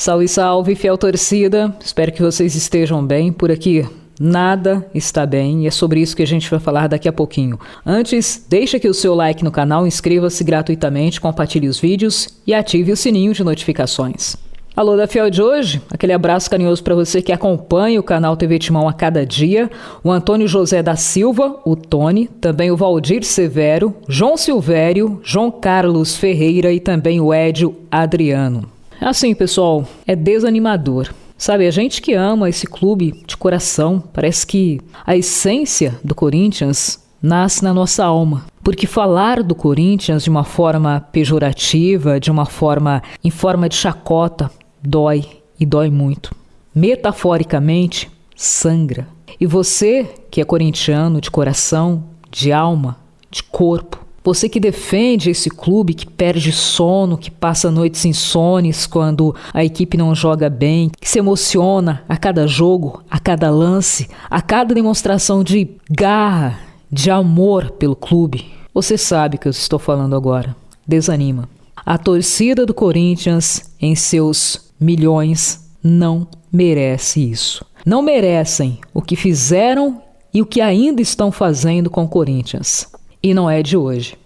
Salve, salve, fiel torcida. Espero que vocês estejam bem. Por aqui nada está bem e é sobre isso que a gente vai falar daqui a pouquinho. Antes, deixa aqui o seu like no canal, inscreva-se gratuitamente, compartilhe os vídeos e ative o sininho de notificações. Alô da Fiel de hoje, aquele abraço carinhoso para você que acompanha o canal TV Timão a cada dia, o Antônio José da Silva, o Tony, também o Valdir Severo, João Silvério, João Carlos Ferreira e também o Édio Adriano. Assim, pessoal, é desanimador. Sabe, a gente que ama esse clube de coração, parece que a essência do Corinthians nasce na nossa alma. Porque falar do Corinthians de uma forma pejorativa, de uma forma em forma de chacota, dói e dói muito. Metaforicamente, sangra. E você que é corintiano de coração, de alma, de corpo, você que defende esse clube, que perde sono, que passa noites insones quando a equipe não joga bem, que se emociona a cada jogo, a cada lance, a cada demonstração de garra, de amor pelo clube, você sabe o que eu estou falando agora. Desanima. A torcida do Corinthians, em seus milhões, não merece isso. Não merecem o que fizeram e o que ainda estão fazendo com o Corinthians. E não é de hoje.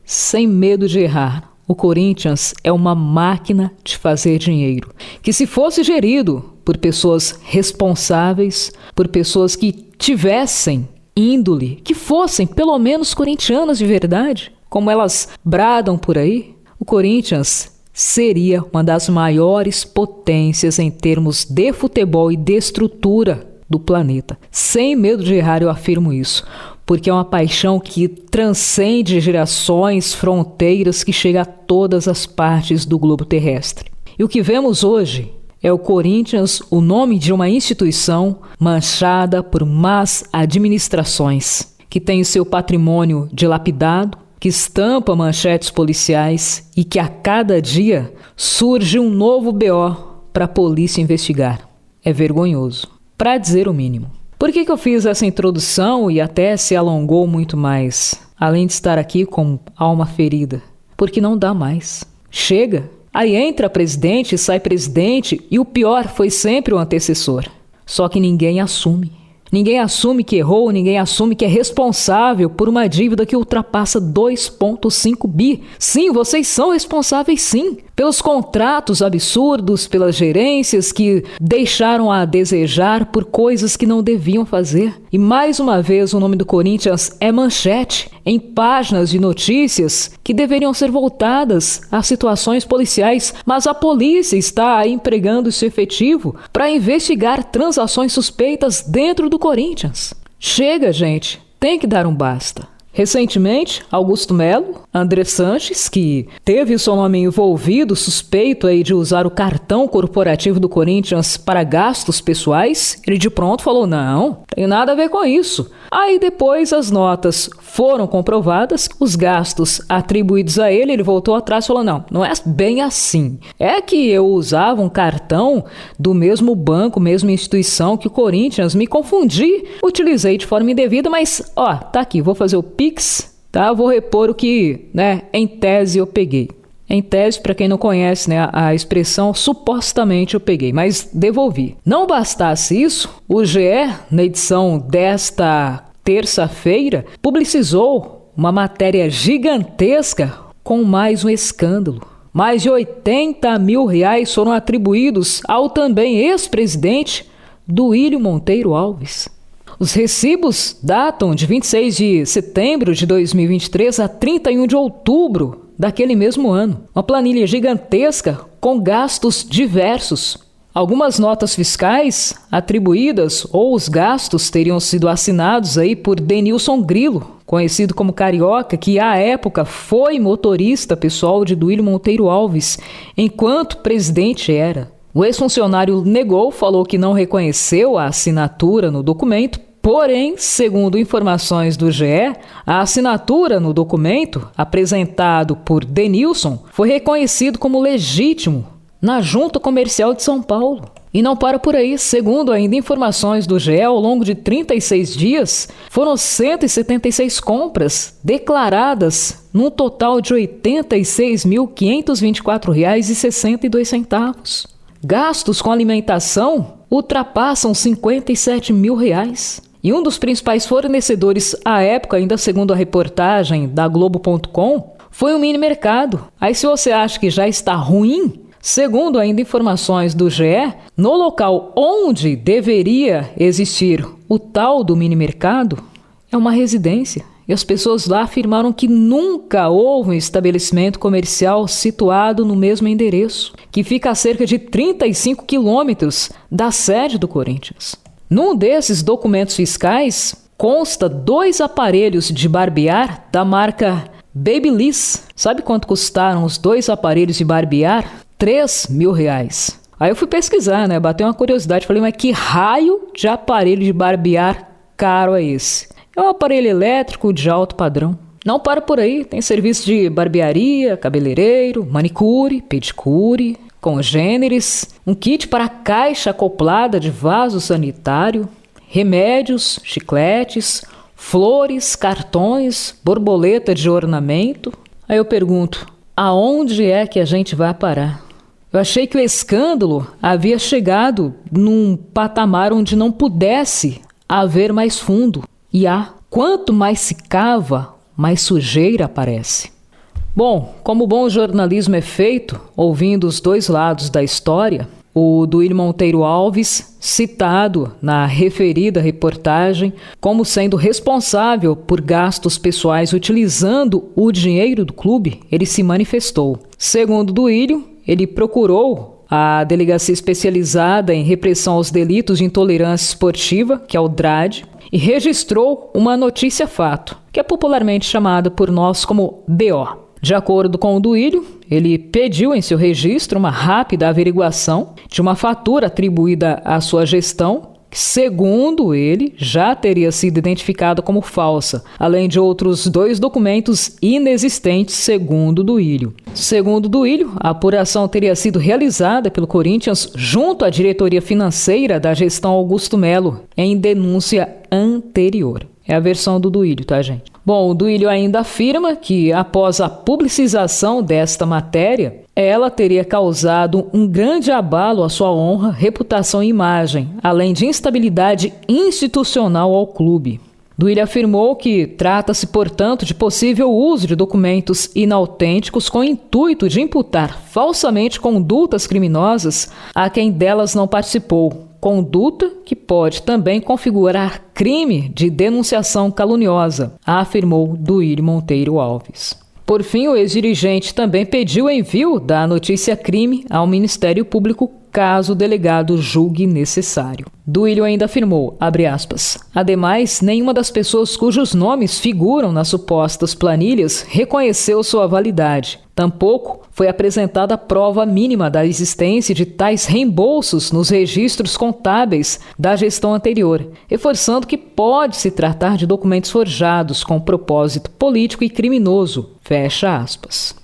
Sem medo de errar, o Corinthians é uma máquina de fazer dinheiro, que se fosse gerido por pessoas responsáveis, por pessoas que tivessem índole, que fossem pelo menos corintianas de verdade, como elas bradam por aí, o Corinthians seria uma das maiores potências em termos de futebol e de estrutura do planeta. Sem medo de errar, eu afirmo isso, porque é uma paixão que transcende gerações, fronteiras, que chega a todas as partes do globo terrestre. E o que vemos hoje é o Corinthians, o nome de uma instituição manchada por más administrações, que tem o seu patrimônio dilapidado, que estampa manchetes policiais e que a cada dia surge um novo BO para a polícia investigar. É vergonhoso, para dizer o mínimo. Por que eu fiz essa introdução e até se alongou muito mais, além de estar aqui com alma ferida? Porque não dá mais. Chega! Aí entra presidente, sai presidente e o pior foi sempre o antecessor. Só que ninguém assume. Ninguém assume que errou, ninguém assume que é responsável por uma dívida que ultrapassa 2,5 bi. Sim, vocês são responsáveis sim, pelos contratos absurdos, pelas gerências que deixaram a desejar por coisas que não deviam fazer. E mais uma vez o nome do Corinthians é manchete em páginas de notícias que deveriam ser voltadas a situações policiais, mas a polícia está empregando esse efetivo para investigar transações suspeitas dentro do Corinthians. Chega, gente, tem que dar um basta. Recentemente, Augusto Melo, André Sanches, que teve o seu nome envolvido, suspeito aí de usar o cartão corporativo do Corinthians para gastos pessoais, ele de pronto falou, não tem nada a ver com isso. Aí depois as notas foram comprovadas, os gastos atribuídos a ele voltou atrás e falou, não é bem assim. É que eu usava um cartão do mesmo banco, mesma instituição que o Corinthians, me confundi, utilizei de forma indevida, mas tá aqui, vou fazer o Pix, tá? Vou repor o que, em tese eu peguei. Em tese, para quem não conhece, a expressão supostamente eu peguei, mas devolvi. Não bastasse isso, o GE, na edição desta terça-feira, publicizou uma matéria gigantesca com mais um escândalo. Mais de 80 mil reais foram atribuídos ao também ex-presidente Duílio Monteiro Alves. Os recibos datam de 26 de setembro de 2023 a 31 de outubro daquele mesmo ano. Uma planilha gigantesca com gastos diversos. Algumas notas fiscais atribuídas ou os gastos teriam sido assinados aí por Denilson Grilo, conhecido como Carioca, que à época foi motorista pessoal de Duílio Monteiro Alves, enquanto presidente era. O ex-funcionário negou, falou que não reconheceu a assinatura no documento. Porém, segundo informações do GE, a assinatura no documento apresentado por Denilson foi reconhecido como legítimo na Junta Comercial de São Paulo. E não para por aí, segundo ainda informações do GE, ao longo de 36 dias, foram 176 compras declaradas num total de R$ 86.524,62. Gastos com alimentação ultrapassam R$ 57 mil. E um dos principais fornecedores à época, ainda segundo a reportagem da Globo.com, foi um mini mercado. Aí se você acha que já está ruim, segundo ainda informações do GE, no local onde deveria existir o tal do mini mercado, é uma residência. E as pessoas lá afirmaram que nunca houve um estabelecimento comercial situado no mesmo endereço, que fica a cerca de 35 quilômetros da sede do Corinthians. Num desses documentos fiscais, consta 2 aparelhos de barbear da marca Babyliss. Sabe quanto custaram os 2 aparelhos de barbear? R$ 3 mil. Aí eu fui pesquisar, né? Bateu uma curiosidade. Falei, mas que raio de aparelho de barbear caro é esse? É um aparelho elétrico de alto padrão. Não para por aí. Tem serviço de barbearia, cabeleireiro, manicure, pedicure, congêneres, um kit para caixa acoplada de vaso sanitário, remédios, chicletes, flores, cartões, borboleta de ornamento. Aí eu pergunto, aonde é que a gente vai parar? Eu achei que o escândalo havia chegado num patamar onde não pudesse haver mais fundo. E quanto mais se cava, mais sujeira aparece. Bom, como o bom jornalismo é feito, ouvindo os 2 lados da história, o Duílio Monteiro Alves, citado na referida reportagem como sendo responsável por gastos pessoais utilizando o dinheiro do clube, ele se manifestou. Segundo Duílio, ele procurou a Delegacia Especializada em Repressão aos Delitos de Intolerância Esportiva, que é o DRAD, e registrou uma notícia-fato, que é popularmente chamada por nós como BO. De acordo com o Duílio, ele pediu em seu registro uma rápida averiguação de uma fatura atribuída à sua gestão, que, segundo ele, já teria sido identificada como falsa, além de outros 2 documentos inexistentes, segundo Duílio. Segundo Duílio, a apuração teria sido realizada pelo Corinthians junto à diretoria financeira da gestão Augusto Melo, em denúncia anterior. É a versão do Duílio, tá, gente? Bom, o Duílio ainda afirma que, após a publicização desta matéria, ela teria causado um grande abalo à sua honra, reputação e imagem, além de instabilidade institucional ao clube. Duílio afirmou que trata-se, portanto, de possível uso de documentos inautênticos com o intuito de imputar falsamente condutas criminosas a quem delas não participou. Conduta que pode também configurar crime de denunciação caluniosa, afirmou Duílio Monteiro Alves. Por fim, o ex-dirigente também pediu o envio da notícia-crime ao Ministério Público caso o delegado julgue necessário. Duílio ainda afirmou, abre aspas, ademais, nenhuma das pessoas cujos nomes figuram nas supostas planilhas reconheceu sua validade. Tampouco foi apresentada a prova mínima da existência de tais reembolsos nos registros contábeis da gestão anterior, reforçando que pode se tratar de documentos forjados com propósito político e criminoso. Fecha aspas.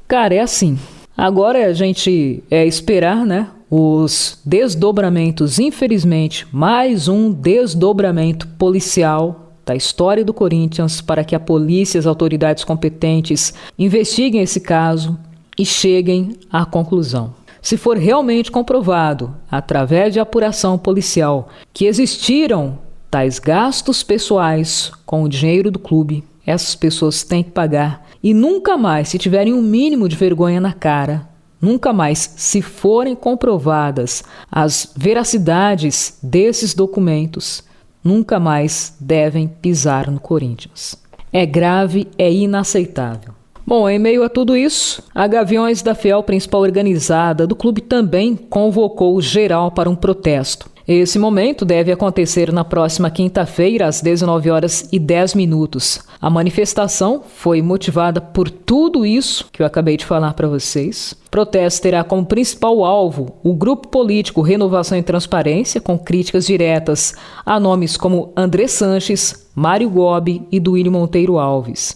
Cara, é assim. Agora a gente esperar, né? Os desdobramentos, infelizmente, mais um desdobramento policial da história do Corinthians para que a polícia e as autoridades competentes investiguem esse caso e cheguem à conclusão. Se for realmente comprovado, através de apuração policial, que existiram tais gastos pessoais com o dinheiro do clube, essas pessoas têm que pagar e nunca mais, se tiverem um mínimo de vergonha na cara, nunca mais, se forem comprovadas as veracidades desses documentos, nunca mais devem pisar no Corinthians. É grave, é inaceitável. Bom, em meio a tudo isso, a Gaviões da Fiel, principal organizada do clube, também convocou geral para um protesto. Esse momento deve acontecer na próxima quinta-feira, às 19h10. A manifestação foi motivada por tudo isso que eu acabei de falar para vocês. O protesto terá como principal alvo o grupo político Renovação e Transparência, com críticas diretas a nomes como André Sanches, Mário Gobi e Duílio Monteiro Alves.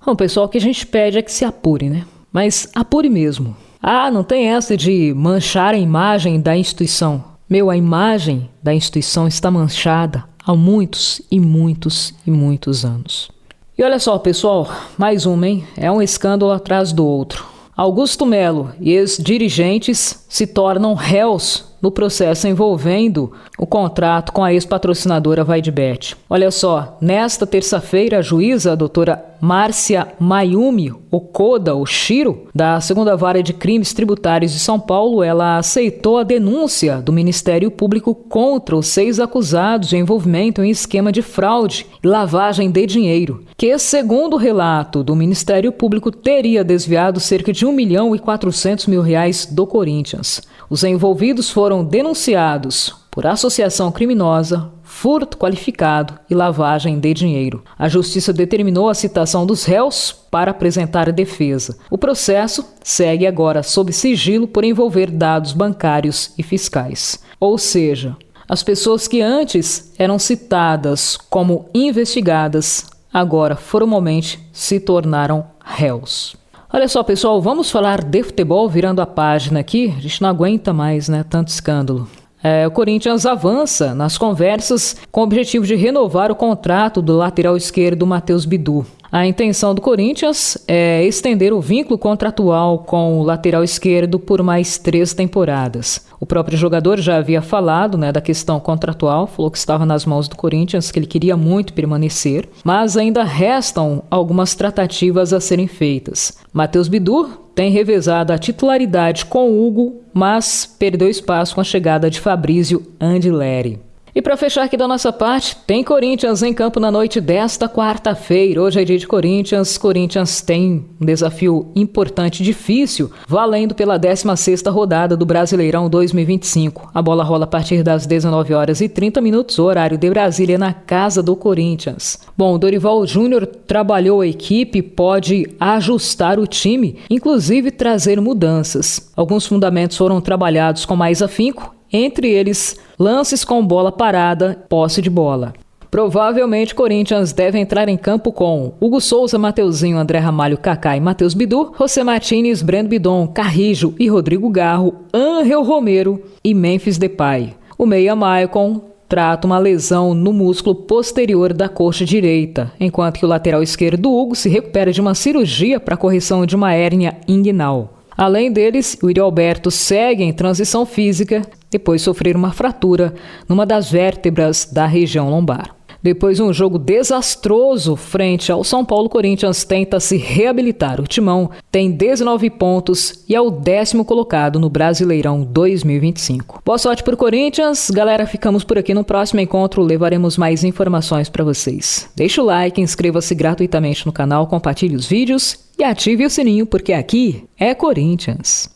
Bom, pessoal, o que a gente pede é que se apure, né? Mas apure mesmo. Ah, não tem essa de manchar a imagem da instituição. Meu, a imagem da instituição está manchada há muitos e muitos e muitos anos. E olha só, pessoal, mais uma, hein? É um escândalo atrás do outro. Augusto Melo e ex-dirigentes se tornam réus no processo envolvendo o contrato com a ex-patrocinadora Vaidbet. Olha só, nesta terça-feira, a juíza, a doutora Márcia Mayumi Oshiro, da 2ª Vara de Crimes Tributários de São Paulo, ela aceitou a denúncia do Ministério Público contra os 6 acusados de envolvimento em esquema de fraude e lavagem de dinheiro, que, segundo o relato do Ministério Público, teria desviado cerca de R$1.400.000 do Corinthians. Os envolvidos foram denunciados por associação criminosa, furto qualificado e lavagem de dinheiro. A Justiça determinou a citação dos réus para apresentar a defesa. O processo segue agora sob sigilo por envolver dados bancários e fiscais. Ou seja, as pessoas que antes eram citadas como investigadas, agora formalmente se tornaram réus. Olha só, pessoal, vamos falar de futebol virando a página aqui. A gente não aguenta mais, né? Tanto escândalo. O Corinthians avança nas conversas com o objetivo de renovar o contrato do lateral esquerdo Matheus Bidu. A intenção do Corinthians é estender o vínculo contratual com o lateral esquerdo por mais 3 temporadas. O próprio jogador já havia falado, da questão contratual, falou que estava nas mãos do Corinthians, que ele queria muito permanecer, mas ainda restam algumas tratativas a serem feitas. Matheus Bidu tem revezado a titularidade com o Hugo, mas perdeu espaço com a chegada de Fabrício Andileri. E para fechar aqui da nossa parte, tem Corinthians em campo na noite desta quarta-feira. Hoje é dia de Corinthians. Corinthians tem um desafio importante e difícil, valendo pela 16ª rodada do Brasileirão 2025. A bola rola a partir das 19h30, horário de Brasília, na casa do Corinthians. Bom, o Dorival Júnior trabalhou a equipe e pode ajustar o time, inclusive trazer mudanças. Alguns fundamentos foram trabalhados com mais afinco, entre eles lances com bola parada, posse de bola. Provavelmente Corinthians deve entrar em campo com Hugo Souza, Mateuzinho, André Ramalho, Kaká e Matheus Bidu, José Martínez, Breno Bidon, Carrijo e Rodrigo Garro, Ángel Romero e Memphis Depay. O meia Maicon trata uma lesão no músculo posterior da coxa direita, enquanto que o lateral esquerdo Hugo se recupera de uma cirurgia para correção de uma hérnia inguinal. Além deles, o Yuri Alberto segue em transição física depois de sofrer uma fratura numa das vértebras da região lombar. Depois de um jogo desastroso frente ao São Paulo, Corinthians tenta se reabilitar. O Timão tem 19 pontos e é o 10º colocado no Brasileirão 2025. Boa sorte pro Corinthians. Galera, ficamos por aqui. No próximo encontro levaremos mais informações para vocês. Deixe o like, inscreva-se gratuitamente no canal, compartilhe os vídeos e ative o sininho, porque aqui é Corinthians.